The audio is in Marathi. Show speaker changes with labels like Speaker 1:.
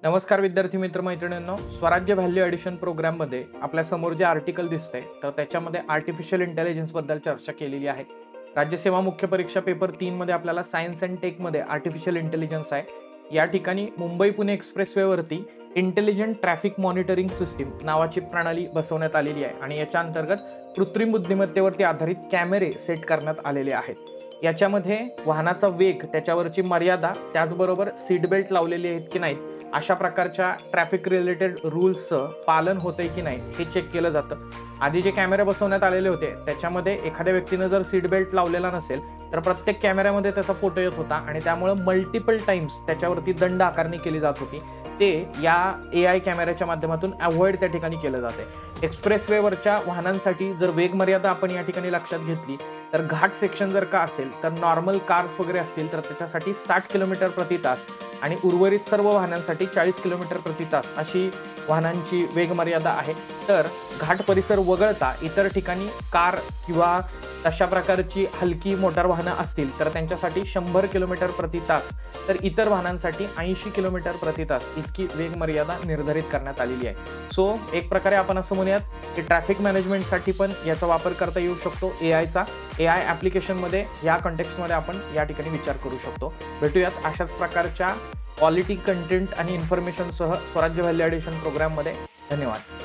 Speaker 1: नमस्कार विद्यार्थी मित्र मैत्रिणींनो, स्वराज्य व्हॅल्यू ॲडिशन प्रोग्राममध्ये आपल्या समोर जे आर्टिकल दिसतंय तर त्याच्यामध्ये आर्टिफिशियल इंटेलिजन्स बद्दल चर्चा केलेली आहे. राज्यसेवा मुख्य परीक्षा पेपर 3 मध्ये आपल्याला सायन्स अँड टेक मध्ये आर्टिफिशियल इंटेलिजन्स आहे. या ठिकाणी मुंबई पुणे एक्सप्रेसवे वरती इंटेलिजंट ट्रॅफिक मॉनिटरिंग सिस्टीम नावाची प्रणाली बसवण्यात आलेली आहे आणि याच्या अंतर्गत कृत्रिम बुद्धिमत्तेवरती आधारित कॅमेरे सेट करण्यात आलेले आहेत. याच्यामध्ये वाहनाचा वेग, त्याच्यावरची मर्यादा, त्याचबरोबर सीट बेल्ट लावलेले आहेत की नाहीत, अशा प्रकारच्या ट्रॅफिक रिलेटेड रूल्सचं पालन होतंय की नाही हे चेक केलं जातं. आधी जे कॅमेरे बसवण्यात आलेले होते त्याच्यामध्ये एखाद्या व्यक्तीनं जर सीट बेल्ट लावलेला नसेल तर प्रत्येक कॅमेऱ्यामध्ये त्याचा फोटो येत होता आणि त्यामुळे मल्टिपल टाइम्स त्याच्यावरती दंड आकारणी केली जात होती. ते या AI कॅमेऱ्याच्या माध्यमातून अवॉइड त्या ठिकाणी केलं जाते. एक्सप्रेसवेवरच्या वाहनांसाठी जर वेग मर्यादा आपण या ठिकाणी लक्षात घेतली तर घाट सेक्शन जर का असेल तर नॉर्मल कार्स वगैरे असतील तर त्याच्यासाठी 60 किलोमीटर प्रति तास आणि उर्वरित सर्व वाहनांसाठी 40 किलोमीटर प्रति तास अशी वाहनांची वेग मर्यादा आहे. तर घाट परिसर वगळता इतर ठिकाणी कार किंवा तशा प्रकारची हलकी मोटार वाहनं असतील तर त्यांच्यासाठी 100 किलोमीटर प्रति तास, तर इतर वाहनांसाठी 80 किलोमीटर प्रति तास इतकी वेग मर्यादा निर्धारित करण्यात आलेली आहे. सो एक प्रकारे आपण असं म्हणूयात की ट्रॅफिक मॅनेजमेंटसाठी पण याचा वापर करता येऊ शकतो. AI ॲप्लिकेशनमध्ये या कॉन्टेक्स्टमध्ये आपण या ठिकाणी विचार करू शकतो. भेटूयात अशाच प्रकारच्या क्वालिटी कंटेंट आणि इन्फॉर्मेशनसह स्वराज्य व्हॅल्यू ॲडिशन प्रोग्राममध्ये. धन्यवाद.